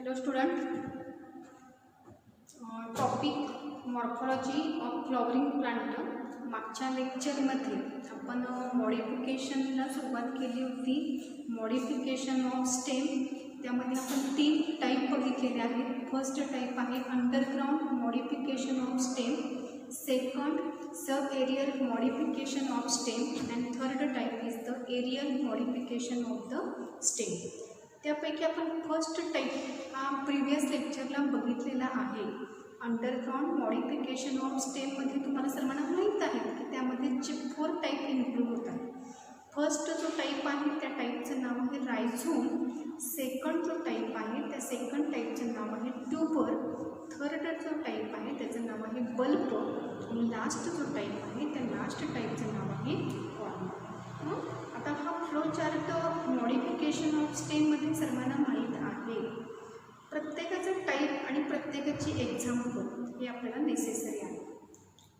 Hello student, topic morphology of flowering plant. मागच्या लेक्चरमध्ये आपण मॉडिफिकेशनला सुरुवात केली होती. मॉडिफिकेशन ऑफ स्टेम, त्यामध्ये आपण 3 टाईप बघितलेले आहेत. फर्स्ट टाईप आहे underground modification of stem, second subaerial modification of stem and third type is the aerial modification of the stem. त्यापैकी आपण फर्स्ट टाईप हा प्रिव्हियस लेक्चरला बघितलेला आहे. अंडरग्राउंड मॉडिफिकेशन ऑफ स्टेममध्ये तुम्हाला सर्वांना माहीत आहे की त्यामध्ये 4 टाईप इन्क्लूड होतात. फर्स्ट जो टाईप आहे त्या टाईपचं नाव आहे रायझोम. सेकंड जो टाईप आहे त्या सेकंड टाईपचं नाव आहे ट्यूबर. थर्ड जो टाईप आहे त्याचं नाव आहे बल्ब. आणि लास्ट जो टाईप आहे त्या लास्ट टाईपचं नाव आहे कॉर्म. आता हा फ्लो चार्ट मॉडिफिकेशन ऑफ स्टेममध्ये सर्वांना माहीत आहे. प्रत्येकाचं टाईप आणि प्रत्येकाची एक्झाम्पल हे आपल्याला नेसेसरी आहे.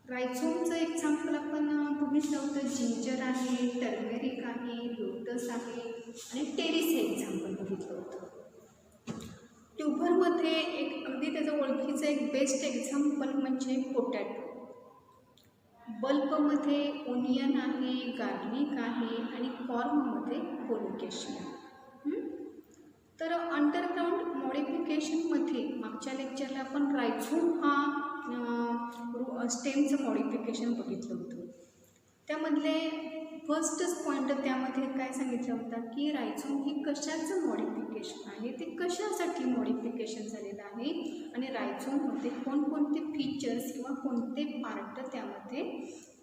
रायझोमचं एक्झाम्पल आपण बघितलं होतं. जिंजर आहे, टर्मेरिक आहे, लोटस आहे आणि टेरिस हे एक्झाम्पल बघितलं होतं. ट्यूबरमध्ये एक अगदी त्याचं ओळखीचं एक बेस्ट एक्झाम्पल म्हणजे पोटॅटो. बल्बमध्ये ओनियन आहे, गार्लिक आहे आणि कॉर्ममध्ये कोलोकेशन आहे. तर अंडरग्राउंड मॉडिफिकेशनमध्ये मागच्या लेक्चरला आपण रायझोम हा स्टेमचं मॉडिफिकेशन बघितलं होतं. त्यामधले फर्स्टच पॉईंट त्यामध्ये काय सांगितलं होतं की रायझोम ही कशाचं मॉडिफिकेशन आहे, ते कशासाठी मॉडिफिकेशन झालेलं आहे आणि रायझोममध्ये कोणकोणते फीचर्स किंवा कोणते पार्ट त्यामध्ये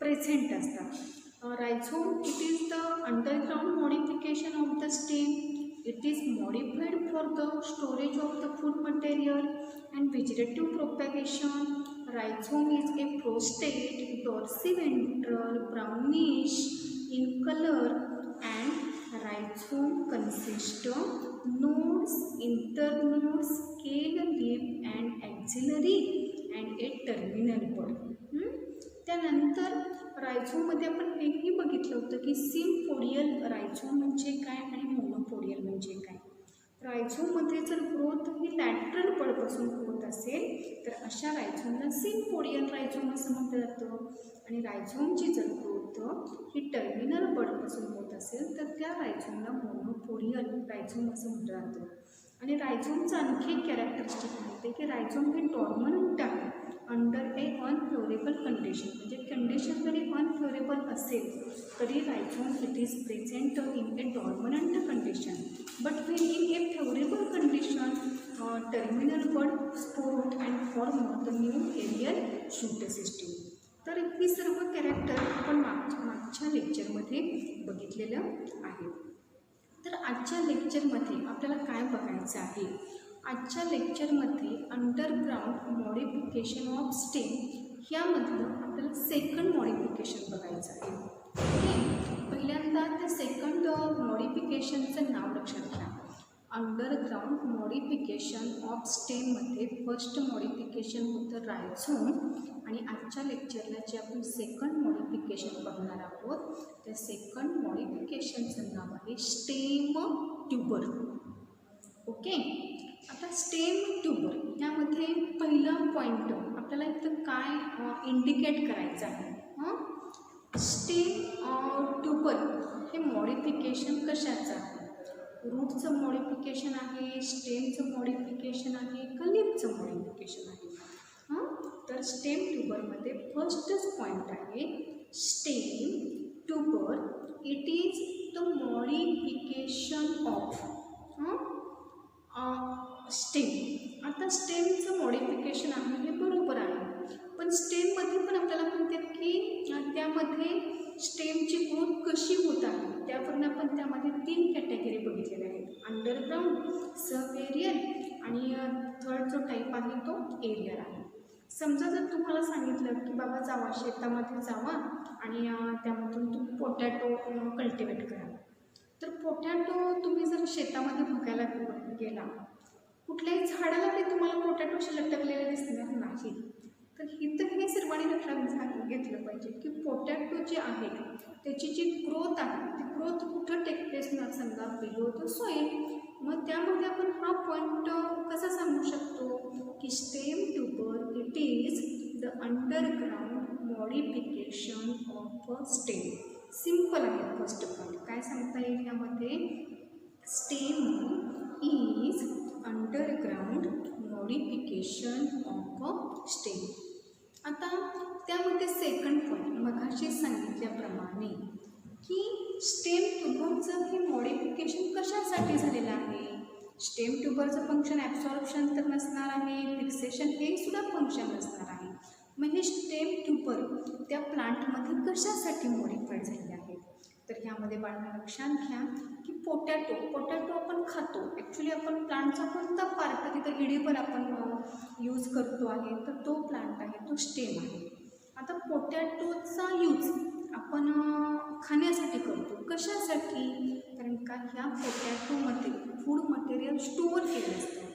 प्रेझेंट असतात. रायझोम it is the underground modification of the stem. It is modified for the storage of the food material and vegetative propagation. Rhizome is a prostate, dorsiventral, brownish in color, and rhizome consists of nodes, internodes, scale leaf, and axillary, and a terminal bud. त्यानंतर रायझोममध्ये आपण हेही बघितलं होतं की sympodial रायझोम म्हणजे काय आणि monopodial म्हणजे काय. रायझोममध्ये जर ग्रोथ ही लॅटरल बडपासून होत असेल तर अशा रायझोमला सिम्पोडियल रायझोम असं म्हटलं जातं. आणि रायझोमची जर ग्रोथ ही टर्मिनल बडपासून होत असेल तर त्या रायझोमला मोनोपोडियल रायझोम असं म्हटलं जातं. आणि रायझोमचं आणखी एक कॅरेक्टरिस्टिक आहे की रायझोम हे डॉर्मनंट आहे अंडर ए अनफ्लोरेबल कंडिशन. म्हणजे कंडिशन जरी अनफ्लोरेबल असेल तरी rhizome it is present in a dormant condition. But when in a favourable condition terminal bud sprout and form the new aerial shoot system. तर ही सर्व character आपण मागच्या लेक्चरमध्ये बघितलेलं आहे. तर आजच्या लेक्चरमध्ये आपल्याला काय बघायचं आहे. आजच्या लेक्चरमध्ये अंडरग्राउंड मॉडिफिकेशन ऑफ स्टेम ह्यामधलं आपल्याला सेकंड मॉडिफिकेशन बघायचं आहे. ओके, पहिल्यांदा त्या सेकंड मॉडिफिकेशनचं नाव लक्षात घ्या. अंडरग्राउंड मॉडिफिकेशन ऑफ स्टेममध्ये फर्स्ट मॉडिफिकेशन होतं रायझोम. आणि आजच्या लेक्चरला जे आपण सेकंड मॉडिफिकेशन बघणार आहोत त्या सेकंड मॉडिफिकेशनचं नाव आहे स्टेम ट्यूबर. ओके, आता स्टेम ट्यूबर यामध्ये पहिला पॉईंट आपल्याला इथं काय इंडिकेट करायचं आहे. स्टेम ट्यूबर हे मॉडिफिकेशन कशाचं आहे. रूटचं मॉडिफिकेशन आहे, स्टेमचं मॉडिफिकेशन आहे का लीफचं मॉडिफिकेशन आहे. तर स्टेम ट्यूबरमध्ये फर्स्टच पॉईंट आहे stem tuber. It is the modification of stem. आता स्टेमचं मॉडिफिकेशन आहे हे बरोबर आहे, पण स्टेममध्ये पण आपल्याला म्हणतात की त्यामध्ये स्टेमची ग्रोथ कशी होत आहे. त्यावरून आपण त्यामध्ये 3 कॅटेगरी बघितलेल्या आहेत. अंडरग्राउंड, सब एरियल आणि थर्ड जो टाईप आहे तो एरियल आहे. समजा जर तुम्हाला सांगितलं की बाबा जावा शेतामध्ये जावा आणि त्यामधून तुम्ही पोटॅटो कल्टिवेट करा. तर पोटॅटो तुम्ही जर शेतामध्ये बघायला गेला कुठल्याही झाडाला ते तुम्हाला पोटॅटोशी लटकलेले दिसणार नाही. तर इथं हे सर्वांनी लक्षात घेतलं पाहिजे की पोटॅटो जे आहे त्याची जी ग्रोथ आहे ती ग्रोथ कुठं टेक प्लेस न समजा बिलो द सॉईल. मग त्यामध्ये आपण हा पॉईंट कसा सांगू शकतो की stem tuber it is the underground modification of a stem. Simple आहे फर्स्ट पॉईंट. काय सांगता येईल यामध्ये? Stem is underground modification of a stem. आता त्यामध्ये सेकंड पॉईंट मगाशी सांगितल्याप्रमाणे की स्टेम ट्यूबरचं हे मॉडिफिकेशन कशासाठी झालेलं आहे? स्टेम ट्यूबरचं फंक्शन ॲब्सॉर्प्शन तर नसणार आहे, फिक्सेशन हे सुद्धा फंक्शन नसणार आहे. मग हे स्टेम ट्यूबर त्या प्लांटमध्ये कशासाठी मॉडिफाईड झाले आहे? तर ह्यामध्ये बाळांनो लक्षात घ्या की पोटॅटो आपण खातो. ॲक्च्युली आपण प्लांटचा कोणता पार्ट तिथं इडीवर आपण यूज करतो आहे, तर तो प्लांट आहे, तो स्टेम आहे. आता पोटॅटोचा यूज आपण खाण्यासाठी करतो. कशासाठी? कारण का ह्या पोटॅटोमध्ये फूड मटेरियल स्टोअर केलेलं असतं.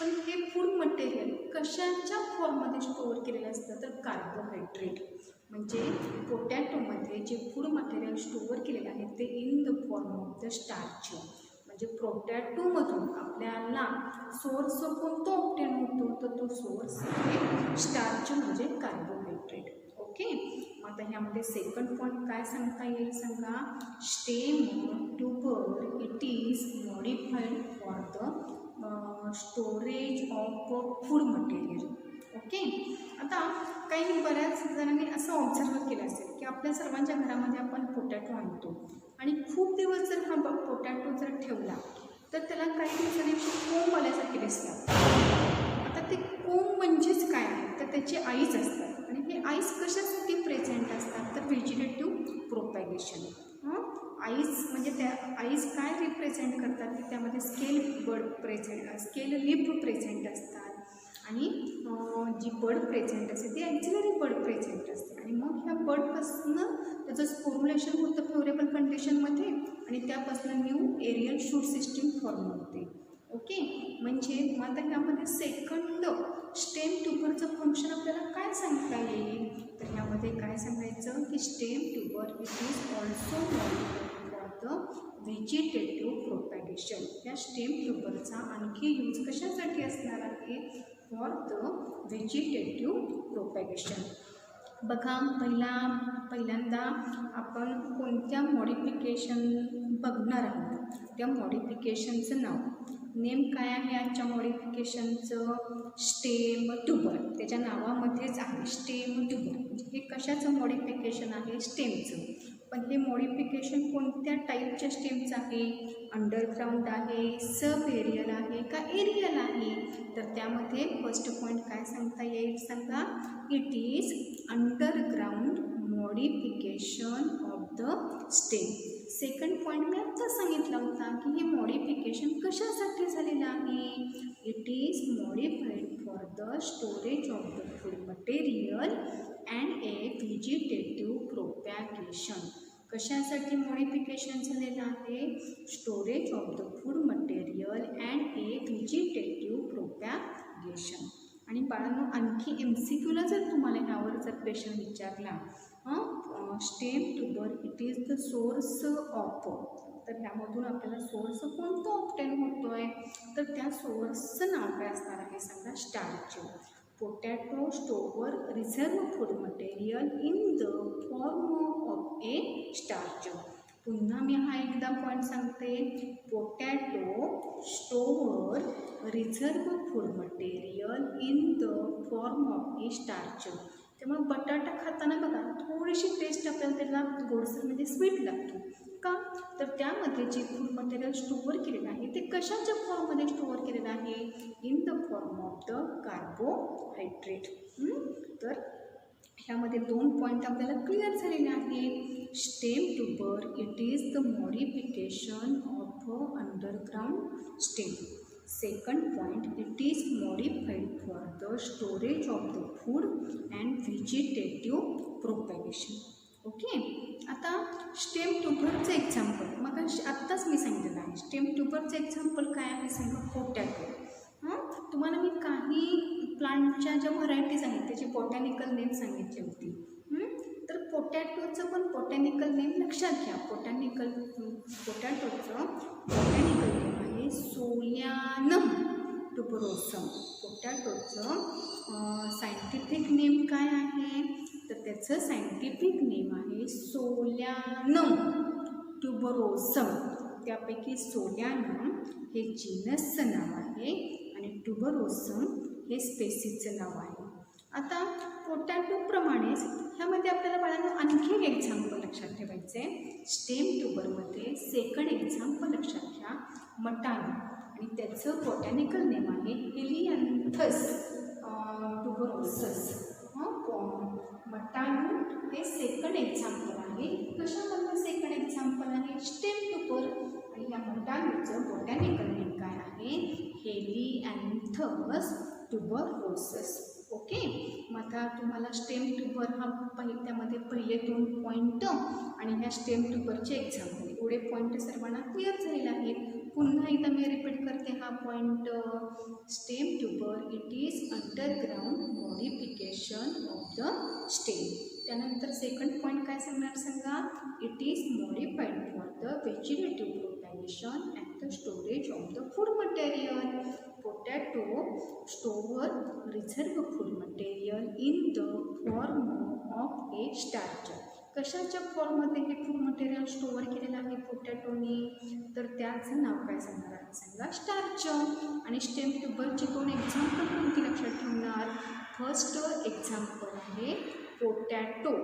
पण हे फूड मटेरियल कशाच्या फॉर्ममध्ये स्टोअर केलेलं असतं? तर कार्बोहायड्रेट. म्हणजे पोटॅटोमध्ये जे फूड मटेरियल स्टोअर केलेलं आहे ते in the form of the starch. म्हणजे पोटॅटोमधून आपल्याला सोर्स कोणतं ऑब्टेन होतो? तर तो सोर्स आहे स्टार्च म्हणजे कार्बोहायड्रेट. ओके. मग आता ह्यामध्ये सेकंड पॉईंट काय सांगता येईल सांगा? Stem tuber it is modified for the storage of food material. Okay. आता काही बऱ्याच जणांनी असं ऑब्झर्व केलं असेल की आपल्या सर्वांच्या घरामध्ये आपण पोटॅटो आणतो आणि खूप दिवस जर हा पोटॅटो जर ठेवला तर त्याला काही दिवसांनी कोंब आल्यासारखे दिसतात. आता ते कोंब म्हणजेच काय आहे? तर त्याची आईज असतात. आणि हे आईज कशासाठी प्रेझेंट असतात? तर व्हेजिटेटिव्ह प्रोपॅगेशन. आईज म्हणजे त्या आईज काय रिप्रेझेंट करतात की त्यामध्ये स्केल लिप प्रेझेंट असतात आणि जी बड प्रेझेंट असते ती ॲक्झिलरी बड प्रेझेंट असते. आणि मग ह्या बडपासून त्याचं स्पोरुलेशन होतं फेवरेबल कंडिशनमध्ये आणि त्यापासून new aerial shoot system form होते. ओके. म्हणजे मग आता ह्यामध्ये सेकंड स्टेम ट्यूबरचं फंक्शन आपल्याला काय सांगता येईल? तर ह्यामध्ये काय सांगायचं की stem tuber it is also modified for the vegetative propagation. या स्टेम ट्यूबरचा आणखी यूज कशासाठी असणार आहे? For the vegetative propagation. बघा पहिल्यांदा आपण कोणत्या मॉडिफिकेशन बघणार आहोत? त्या मॉडिफिकेशनचं नेम काय आहे आजच्या मॉडिफिकेशनचं? Stem tuber. त्याच्या नावामध्येच आहे स्टेम ट्यूबर. म्हणजे हे कशाचं मॉडिफिकेशन आहे? स्टेमचं. पण हे मॉडिफिकेशन कोणत्या टाईपच्या स्टेमचं आहे? अंडरग्राउंड आहे, सब एरियल आहे का एरियल आहे? तर त्यामध्ये फर्स्ट पॉईंट काय सांगता येईल सांगा? It is underground modification of the stem. Second point मी आत्ता सांगितला होता की हे मॉडिफिकेशन कशासाठी झालेलं आहे? It is modified for the storage of the food material and a vegetative propagation. कशासाठी मॉडिफिकेशन झालेलं आहे? Storage of the food material and a vegetative propagation. आणि बाळांनो आणखी MCQला जर तुम्हाला ह्यावर जर क्वेश्चन विचारला stem tuber it is the source of, तर ह्यामधून आपल्याला सोर्स कोणतं ऑब्टेन होतो आहे? तर त्या सोर्सचं नाव काय असणार आहे सांगा? Starch. Potato store reserve food material in the form of A starch. पुन्हा मी हा एकदा पॉईंट सांगते. Potato store reserve food material in the form of A starch. त्यामुळे बटाटा खाताना बघा थोडीशी टेस्ट आपल्याला त्याला गोडसर म्हणजे स्वीट लागतो. का? तर त्यामध्ये जे फूड मटेरियल स्टोअर केलेलं आहे ते कशाच्या फॉर्ममध्ये स्टोअर केलेलं आहे? In the form of the carbohydrate. तर ह्यामध्ये दोन पॉईंट आपल्याला क्लिअर झालेले आहेत. Stem tuber it is the modification of underground stem. Second point it is modified for the storage of the food and vegetative propagation. Okay. आता stem ट्यूबरचं example मग आत्ताच मी सांगितलेलं आहे. स्टेम ट्यूबरचं एक्झाम्पल काय आहे सांगा? पोटॅटो. तुम्हाला मी काही प्लांटच्या ज्या व्हरायटीज आहेत त्याची बॉटॅनिकल नेम सांगितली होती. तर पोटॅटोचं पण बॉटॅनिकल नेम लक्षात घ्या. पोटॅटोचं बॉटॅनिकल नेम आहे ट्युबरोसम. पोटॅटोचं सायंटिफिक नेम काय आहे? तर त्याचं सायंटिफिक नेम आहे सोलॅनम ट्युबरोसम. त्यापैकी सोलॅनम हे जीनसचं नाव आहे आणि ट्युबरोसम हे स्पेसीचं नाव आहे. आता पोटॅटोप्रमाणेच ह्यामध्ये आपल्याला बाळांनो आणखी एक एक्झाम्पल लक्षात ठेवायचं आहे. स्टेम ट्युबरमध्ये सेकंड एक्झाम्पल लक्षात घ्या, मटानो, आणि त्याचं बॉटॅनिकल नेम आहे हेलियांथस ट्युबरोसस. मटानो हे सेकंड एक्झाम्पल आहे. कशाबद्दल सेकंड एक्झाम्पल आहे? Stem tuber. आणि या मटानोचं बॉटॅनिकल नेम काय आहे? हेलियांथस ट्युबरोसस. ओके. मग आता तुम्हाला स्टेम ट्युबर हा त्यामध्ये पहिले 2 पॉईंट आणि ह्या स्टेम ट्युबरचे एक्झाम्पल एवढे पॉईंट सर्वांना क्लिअर झालेले आहेत. पुन्हा एकदा मी रिपीट करते हा point. Stem tuber it is underground modification of the stem. त्यानंतर सेकंड पॉईंट काय सांगणार सांगा? It is modified for the vegetative propagation and the storage of the food material. Potato store reserve food material in the form of A starch. कशाच्या फॉर्ममध्ये हे food material store केलेलं आहे पोटॅटोनी? तर त्याचं नाव काय सांगणार आहे सांगा? स्टार्च. आणि स्टेम ट्युबरची 2 एक्झाम्पल कोणती लक्षात ठेवणार? फर्स्ट एक्झाम्पल आहे पोटॅटो.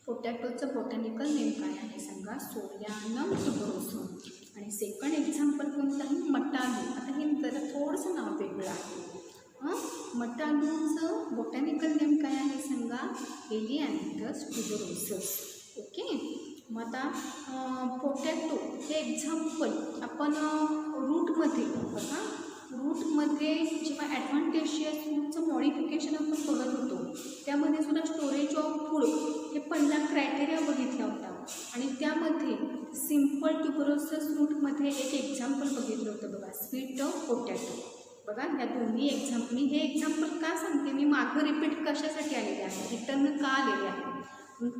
पोटॅटोचं बॉटॅनिकल नेम काय आहे सांगा? Solanum tuberosum. आणि सेकंड एक्झाम्पल कोणतं आहे? मटानो. आता हे जरा थोडंसं नाव वेगळं आहे. मटानोचं बॉटॅनिकल नेम काय आहे सांगा? हेलियांथस ट्युबरोसस. ओके. मग आता पोटॅटो हे एक्झाम्पल आपण रूटमध्ये बघा, रूटमध्ये जेव्हा ॲडव्हान्टेशियस रूटचं मॉडिफिकेशन आपण बघत होतो त्यामध्ये सुद्धा स्टोरेज ऑफ फूड हे पहिला क्रायटेरिया बघितला होता. आणि त्यामध्ये सिम्पल ट्युबरोसस रूटमध्ये एक एक्झाम्पल बघितलं होतं बघा, स्वीट पोटॅटो. बघा ह्या दोन्ही एक्झाम्पल, मी हे एक्झाम्पल का सांगते, मी मागं रिपीट कशासाठी आलेले आहे, रिटर्न का आलेले आहे.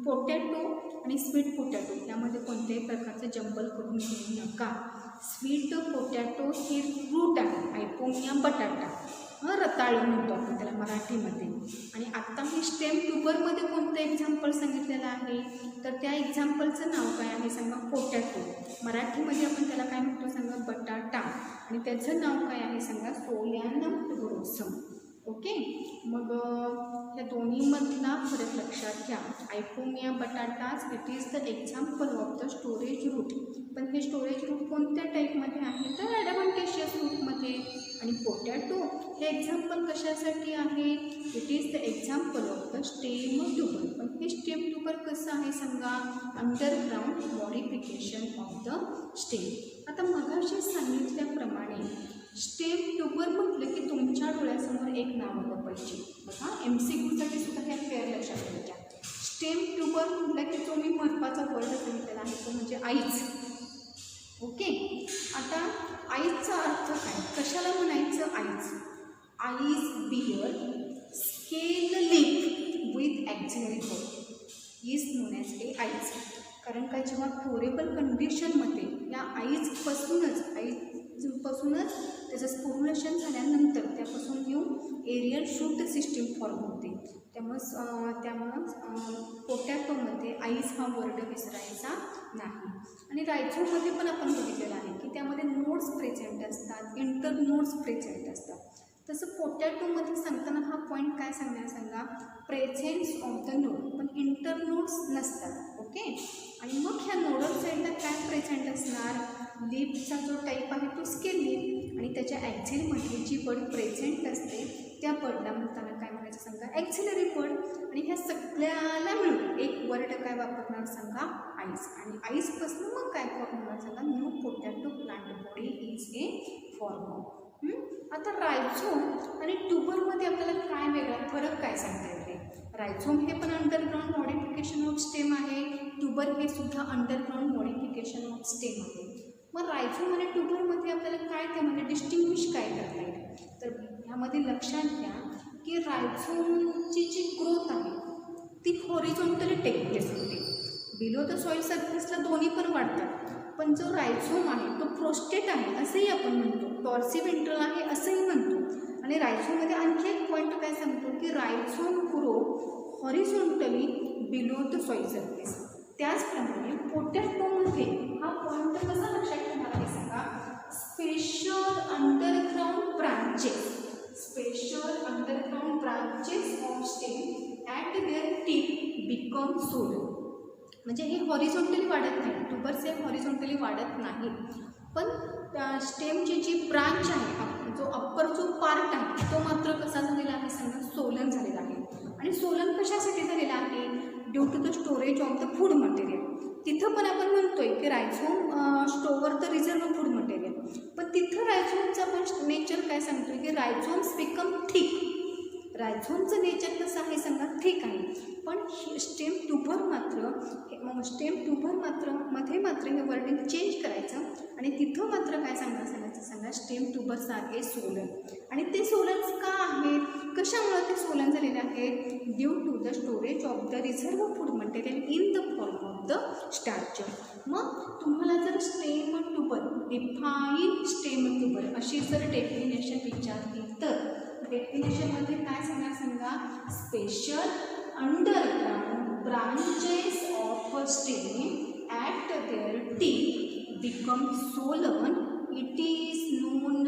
पोटॅटो आणि स्वीट पोटॅटो यामध्ये कोणत्याही प्रकारचं जंबल करून घेऊ नका. स्वीट पोटॅटो हे रूट आहे, आयपोमिया बटाटा, रताळी म्हणतो आपण त्याला मराठीमध्ये. आणि आत्ता मी स्टेम ट्युबरमध्ये कोणतं एक्झाम्पल सांगितलेलं आहे? तर त्या एक्झाम्पलचं नाव काय आहे सांगा? पोटॅटो. मराठीमध्ये आपण त्याला काय म्हणतो सांगा? बटाटा. आणि त्याचं नाव काय आहे सांगा? Solanum tuberosum. ओके. मग ह्या दोन्हीमधला फरक लक्षात घ्या. Ipomoea batatas it is the example of the storage root. पण हे स्टोरेज रूट कोणत्या टाईपमध्ये आहे? तर ॲडव्हान्टेशियस रूटमध्ये. आणि पोटॅटो हे एक्झाम्पल कशासाठी आहे? It is the example of the stem tuber. पण हे स्टेम ट्युबर कसं आहे सांगा? Underground modification of the stem. आता मगाशी सांगितल्याप्रमाणे स्टेम ट्युबर म्हटलं की तुमच्या डोळ्यासमोर एक नाव आलं पाहिजे. बघा MCQसाठी सुद्धा ह्या पेअर लक्षात ठेवायच्या. स्टेम ट्युबर म्हटलं की जो मी महत्त्वाचा वर्ड सांगितलेला आहे तो म्हणजे आईच. ओके. आता आईचा अर्थ काय? कशाला म्हणायचं आईच? Eyes bear scale leaf with axillary bud is known as a eyes. कारण काय, जेव्हा फ्लोरेबल कंडिशनमध्ये या आईजपासूनच त्याचं स्पोर्युलेशन झाल्यानंतर त्यापासून new aerial shoot system form होते. त्यामुळं पोटॅटोमध्ये आईज हा वर्ड विसरायचा नाही. आणि रायझोममध्ये पण आपण बघितलेलं आहे की त्यामध्ये नोड्स प्रेझेंट असतात, इंटर नोड्स प्रेझेंट असतात. तसं पोटॅटोमध्ये सांगताना हा पॉईंट काय सांगणार सांगा? प्रेझेन्स ऑफ द नोड, पण इंटर नोड्स नसतात. ओके. आणि मग ह्या नोडल साईडला काय प्रेझेंट असणार? लिपचा जो टाईप आहे तो स्केल लिप. आणि त्याच्या ॲक्झिलमध्ये जी बड प्रेझेंट असते त्या बडला म्हणताना काय म्हणायचं सांगा? ॲक्झिलरी बड. आणि ह्या सगळ्याला मिळून एक वर्ड काय वापरणार सांगा? आईस. आणि आईसपासून मग काय फॉर्म होणार सांगा? New potato plant body is a form. आता रायझोम आणि ट्युबरमध्ये आपल्याला काय वेगळा फरक काय सांगता येते? रायझोम हे पण अंडरग्राउंड मॉडिफिकेशन ऑफ स्टेम आहे, ट्युबर हे सुद्धा अंडरग्राउंड मॉडिफिकेशन ऑफ स्टेम आहे. मग रायझोम आणि ट्युबरमध्ये आपल्याला काय त्यामध्ये डिस्टिंग्विश काय करता येईल? तर ह्यामध्ये लक्षात घ्या की रायझोमची जी ग्रोथ आहे ती हॉरिझॉन्टली टेक प्लेस होते. बिलो द सॉईल सरफेसला दोन्ही पण वाढतात. पण जो रायझोम आहे तो प्रोस्टेट आहे असंही आपण म्हणतो, डॉर्सिव्हेंट्रल आहे असंही म्हणतो. आणि रायझोममध्ये आणखी एक पॉईंट काय सांगतो की रायझोम grow horizontally below the soil surface. त्याचप्रमाणे पोटॅटोमध्ये हा पॉईंट कसा लक्षात ठेवणार आहे सांगा. Special underground branches of stem at their tip become Solan. म्हणजे हे हॉरिझॉन्टली वाढत नाही, ट्यूबर्स हे हॉरिझॉन्टली वाढत नाही, पण स्टेमची जी ब्रांच आहे, जो अप्पर जो पार्ट आहे तो मात्र कसा झालेला आहे सांगा, सोलन झालेला आहे. आणि सोलन कशासाठी झालेला आहे, due to the storage of the food material. तिथं पण आपण म्हणतोय की rhizome store the reserve food material, पण तिथं रायझोमचं आपण नेचर काय सांगतोय की रायझोम्स बिकम थिक. रायझोमचं नेचर कसं आहे सांगा, थिक आहे. पण स्टेम ट्यूबर मात्र मध्ये हे वर्डिंग चेंज करायचं आणि तिथं मात्र काय सांगायचं सांगा, स्टेम ट्यूबर्स आहे सोलन. आणि ते सोलन्स का आहेत, कशामुळे ते सोलन झालेले आहेत, due to the storage of the reserve food material in the form of the starch. मग तुम्हाला जर stem tuber, define stem tuber अशी जर डेफिनेशन विचारली तर डेफिनेशनमध्ये काय सांगा, special underground branches of stem at their tip become swollen. It is known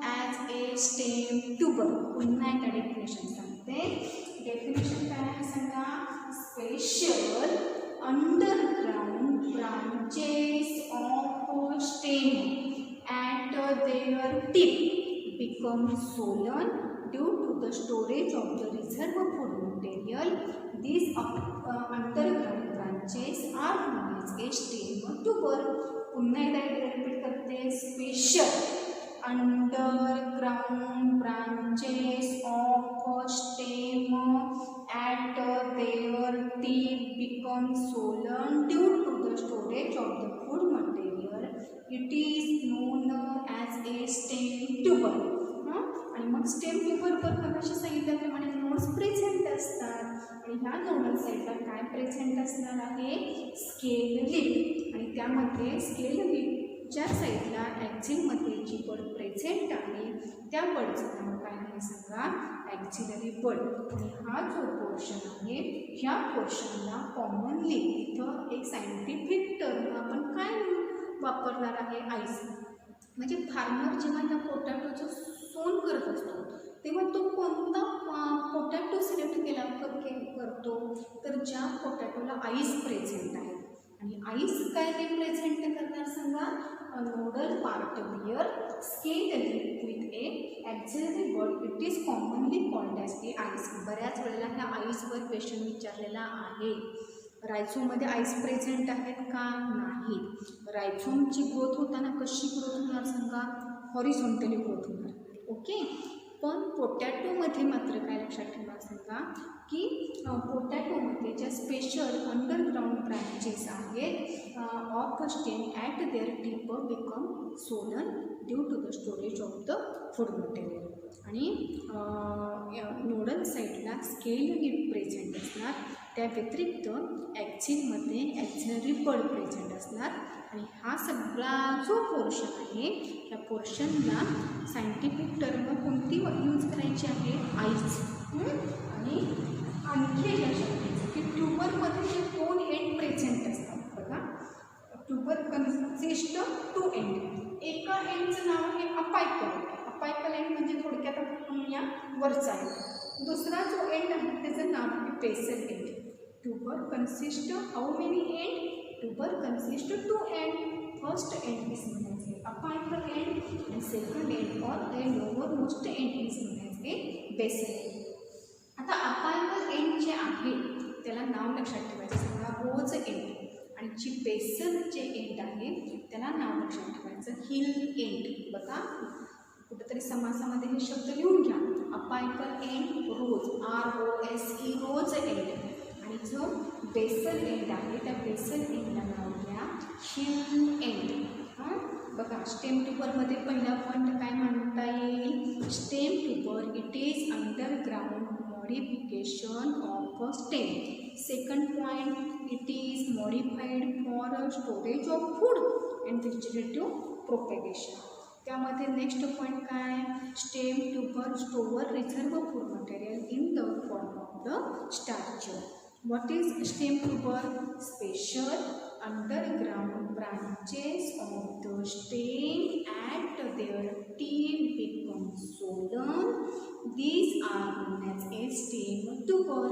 as a stem tuber. पुन्हा एकदा डेफिनेशन सांगते. डेफिनेशन काय आहे सांगा, special underground branches of stem at their tip become Solan due to the storage of the reserve food material. These underground branches are known as a stem tuber. पुन्हा एकदा repeat करते. Special underground branches of stem at their tip become swollen due to the storage of the food material. It is known as a stem tuber. आणि मग stem ट्यूबरवर मगाशी सांगितल्याप्रमाणे nodes present असतात आणि ह्या नोडल साईडला काय प्रेझेंट असणार आहे, स्केल लिप. आणि त्यामध्ये स्केल लिपच्या साईडला ॲक्झिलमध्ये जी बड प्रेझेंट आहे त्या बडचं नाव काय आहे सांगा, ॲक्झिलरी बड. आणि हा जो पोर्शन आहे ह्या पोर्शनला कॉमनली इथं एक सायंटिफिक टर्म आपण काय वापरणार आहे, आईस. म्हणजे फार्मर जेव्हा ह्या पोटॅटोचं सोन करत असतो तेव्हा तो कोणता पोटॅटो सिलेक्ट करतो, तर ज्या पोटॅटोला आईस प्रेझेंट आहे. आणि आईस काय रिप्रेझेंट करणार सांगा, nodal part bear scale with a axillary bud. It is commonly called as a eyes. बऱ्याच वेळेला ह्या आईसवर क्वेश्चन विचारलेला आहे. रायझोममध्ये आईस प्रेझेंट आहेत का, नाही. रायझोमची ग्रोथ होताना कशी ग्रोथ होणार सांगा, हॉरिझॉन्टली ग्रोथ होणार. ओके. पण पोटॅटोमध्ये मात्र काय लक्षात ठेवा सांगा की पोटॅटोमध्ये ज्या स्पेशल अंडरग्राउंड ब्रांचेस आहेत of stem at their tip become swollen due to the storage of the food material. आणि नोडल साईडला स्केल लिप प्रेझेंट असणार. त्या व्यतिरिक्त ॲक्झिलमध्ये ॲक्झिलरी बड प्रेझेंट असणार. आणि हा सगळा जो पोर्शन आहे त्या पोर्शनला सायंटिफिक टर्म कोणती यूज करायची आहे, आईस. आणि आणखी एक लक्षात घ्यायचं की ट्यूबरमध्ये जे 2 एंड प्रेझेंट असतात बघा. Tuber consist 2 end. एका एंडचं नाव आहे अपायकल. अपायकल एंड म्हणजे थोडक्यात आपण या वरचा आहे. दुसरा जो एंड आहे त्याचं नाव आहे basal end. Tuber consist how many end, tuber consist 2 end. First end is known as a apical end and second end or a lowermost end is known as a basal end. आता apical end जे आहे त्याला नाव लक्षात ठेवायचं सांगा, रोज end. आणि जी Basel जे end आहे त्याला नाव लक्षात ठेवायचं, हिल एंड. बघा कुठेतरी समासामध्ये हे शब्द लिहून घ्या. अपायकल एंड रोज, ROSE रोज एंड. आणि जो बेसल एंड आहे त्या बेसल एंडला नाव घ्या हिल एंड. बघा स्टेम ट्यूबरमध्ये पहिला पॉईंट काय म्हणता येईल, stem tuber it is underground modification of a stem. Second point it is modified for storage of food and vegetative propagation. त्यामध्ये नेक्स्ट पॉईंट काय, stem tuber store reserve food material in the form of the starch. What is stem tuber? Special underground branches of the stem at their tip become swollen. These are known as a stem tuber.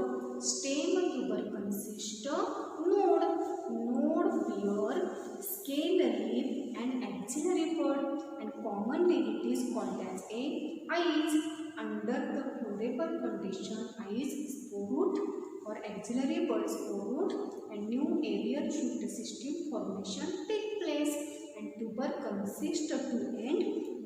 Stem tuber consist of node bear, scale leaf and axillary bud, and commonly it is called as a eyes. Under the favorable condition, eyes sporoot or axillary buds sporoot and new aerial shoot system formation take place, and tuber consists of two end.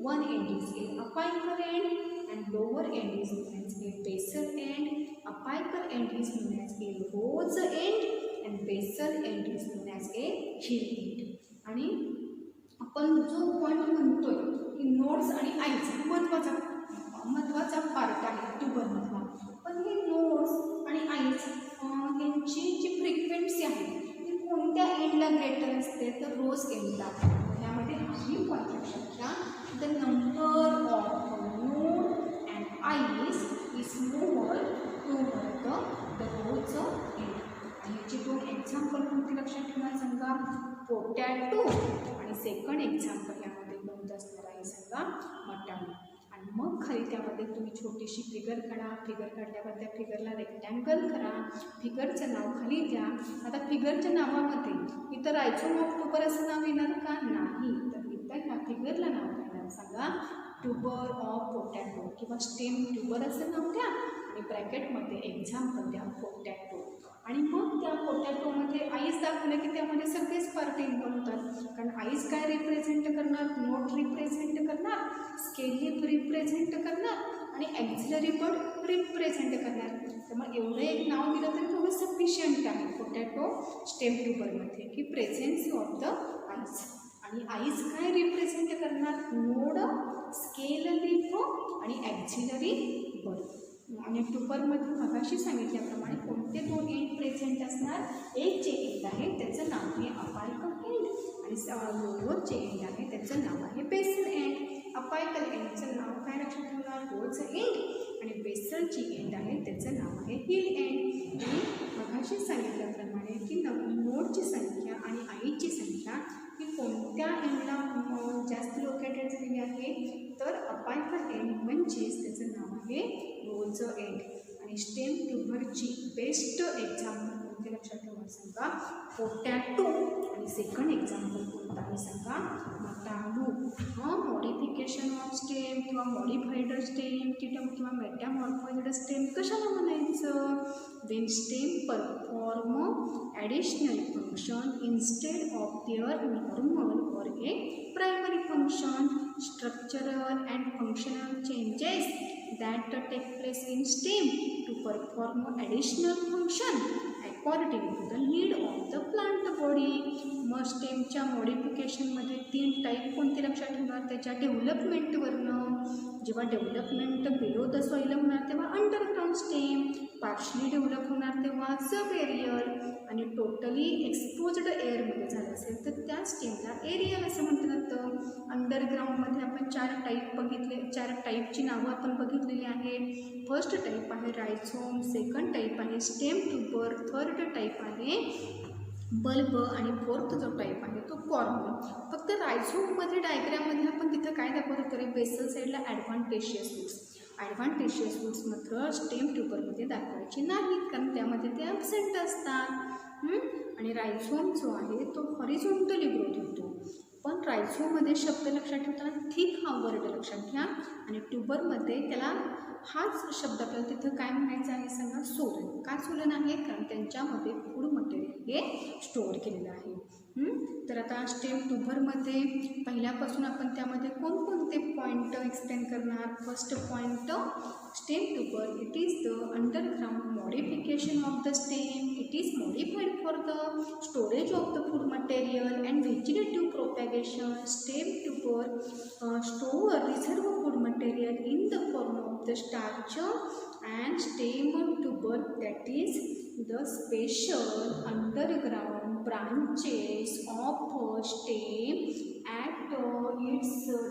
One end is a apical end and lower end is known as a basal end. Apical end is known as a rose end and basal end is known as a hill end. आणि आपण जो point म्हणतोय की nodes आणि eyes महत्त्वाचा part आहे ट्यूबरमधला, पण हे नोड्स आणि आईज यांची जी फ्रिक्वेन्सी आहे ती कोणत्या एंडला ग्रेटर असते, तर रोज एंडला. यामध्ये ही पॉईंट लक्षात घ्या, the number of node and eyes is more toward the rose end. आणि याची दोन एक्झाम्पल कोणती लक्षात ठेवा सांगा, पोटॅटो आणि सेकंड एक्झाम्पल यामध्ये कोणतं असणार आहे सांगा, मटाणा. आणि मग खाली त्यामध्ये तुम्ही छोटीशी फिगर काढा, फिगर काढल्यावर त्या फिगरला रेक्टँगल करा, फिगरचं नाव खाली द्या. आता फिगरच्या नावामध्ये इथं रायझोम ऑफ ट्यूबर असं नाव येणार का, नाही, तर इथं ह्या फिगरला नाव येणार सांगा, ट्यूबर ऑफ पोटॅटो किंवा स्टेम ट्यूबर असं नाव द्या आणि ब्रॅकेटमध्ये एक्झाम्पल द्या पोटॅटो. आणि मग त्या पोटॅटोमध्ये आईज दाखवलं की त्यामध्ये सगळेच पार्ट इन्व्हॉल्व होतात, कारण आईज काय रिप्रेझेंट करणार, नोट रिप्रेझेंट करणार, स्केल लीफ रिप्रेझेंट करणार आणि ॲक्झिलरी बड रिप्रेझेंट करणार. त्यामुळे एवढं एक नाव दिलं तरी थोडं सफिशियंट आहे पोटॅटो स्टेम ट्यूबरमध्ये की प्रेझेन्सी ऑफ द आईज. आणि आईज काय रिप्रेझेंट करणार, नोड, स्केल लीफ आणि ॲक्झिलरी बड. आणि ट्यूबरमध्ये मगाशी सांगितल्याप्रमाणे कोणते दोन एंड प्रेझेंट असणार, एक जे एंड आहे त्याचं नाव आहे अपायकल एंड आणि लोअर जे एंड आहे त्याचं नाव आहे बेसल एंड. अपायकल एंडचं नाव काय लक्षात ठेवणार, रोज एंड, आणि बेसल जी एंड आहे त्याचं नाव आहे हिल एंड. आणि मगाशी सांगितल्याप्रमाणे की नोडची संख्या आणि आईची संख्या ही कोणत्या एंडला जास्त लोकेटेड झालेली आहे, तर अपायकल एंड म्हणजेच त्याचं नाव आहे रोज एंड. आणि स्टेम ट्यूबरची बेस्ट एक्झाम्पल कोणते लक्षात ठेवा सांगा, पोटॅटो, आणि सेकंड एक्झाम्पल कोणता आहे सांगा, मटाणू. मॉडिफिकेशन ऑफ स्टेम किंवा मॉडिफाईड स्टेम किंवा मेटामॉर्फाइज्ड स्टेम कशाला म्हणायचं, when stem perform additional function instead of their normal और a primary function. Structural and functional changes that take place in stem to perform additional function according to the need of the plant body. मग स्टेमच्या मॉडिफिकेशनमध्ये 3 type कोणते लक्षात ठेवणार, त्याच्या डेव्हलपमेंटवरनं. जेव्हा development below the soil होणार तेव्हा underground stem, partially develop होणार तेव्हा सब एरियल, आणि टोटली एक्सपोज्ड एअरमध्ये झालं असेल तर त्या स्टेमला एरियल असं म्हटलं जातं. अंडरग्राऊंडमध्ये आपण 4 टाईप बघितले, 4 टाईपची नावं आपण बघितलेली आहे. फर्स्ट टाईप आहे रायझोम, सेकंड टाईप आहे स्टेम ट्यूबर, थर्ड टाईप आहे बल्ब आणि फोर्थ जो टाईप आहे तो कॉर्म. फक्त रायझोममध्ये डायग्राममध्ये आपण तिथं काय दाखवत होतो रे, बेसल साईडला ॲडव्हान्टेशियस रूट्स. ॲडव्हान्टेशियस रूट्स मात्र स्टेम ट्यूबरमध्ये दाखवायचे नाहीत कारण त्यामध्ये ते ॲबसेंट असतात. आणि रायझोम जो आहे तो हॉरिझॉन्टली ग्रोथ होतो. पण रायझोममध्ये शब्द लक्षात ठेवताना थिक हा वर्ड लक्षात घ्या, आणि ट्यूबरमध्ये त्याला हाच शब्द आपल्याला तिथं काय म्हणायचं आहे सांगा, सोलन. का सोलन आहे, कारण त्यांच्यामध्ये फूड मटेरियल हे स्टोअर केलेलं आहे. तर आता स्टेम ट्यूबरमध्ये पहिल्यापासून आपण त्यामध्ये कोणकोणते पॉईंट एक्सप्लेन करणार. First point, stem tuber it is the underground modification of the stem. It is modified for the storage of the food material and vegetative propagation. Stem tuber store reserve food material in the form of the starch and stem tuber, that is the special underground branches of a stem at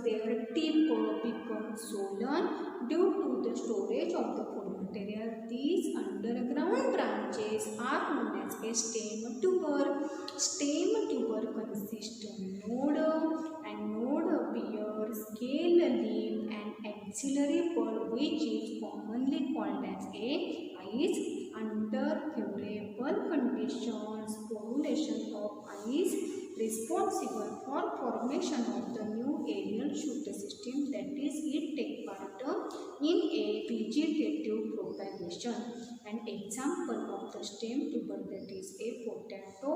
their tip become swollen due to the storage of the food material. These underground branches are known as a stem tuber. Stem tuber consists of node and node appear scale leaf and axillary bud, which is commonly called as a ice. Under favorable conditions, population of ice responsible for formation of the new aerial shoot system, that is it take part in a vegetative propagation. An example of the stem tuber, that is a potato,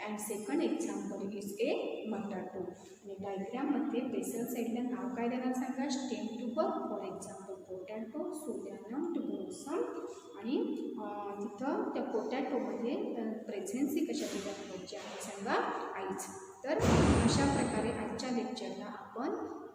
and second example is a matato. आणि diagram मध्ये basal साइडला नाव काय देणार सांगा, stem tuber. For example potato, Solanum tuberosum. आणि तिथं त्या पोटॅटोमध्ये प्रेझेन्सी कशाची दाखवायची आहे सांगा, आईच. तर अशा प्रकारे आजच्या लेक्चरला आपण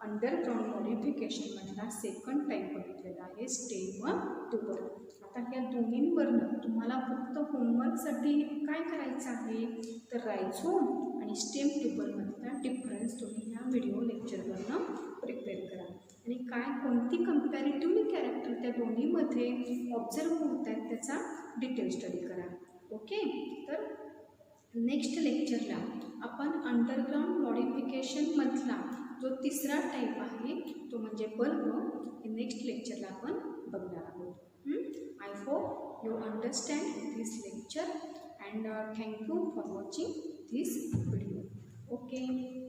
अंडरग्राउंड मॉडिफिकेशनमधला सेकंड टाईप बघितलेला आहे, स्टेम ट्यूबर. आता ह्या दोन्हींवरनं तुम्हाला फक्त होमवर्कसाठी काय करायचं आहे, तर रायझोम आणि स्टेम ट्यूबरमधला डिफरन्स तुम्ही ह्या व्हिडिओ लेक्चरवरनं प्रिपेअर करा. आणि काय कोणती कंपॅरेटिव्हली कॅरेक्टर त्या दोन्हीमध्ये ऑब्झर्व होत आहेत त्याचा डिटेल स्टडी करा. ओके. तर नेक्स्ट लेक्चरला आपण अंडरग्राउंड मॉडिफिकेशनमधला जो तिसरा टाईप आहे तो म्हणजे बल्ब, हे नेक्स्ट लेक्चरला आपण बघणार आहोत. I hope you understand this lecture and thank you for watching this video. Okay.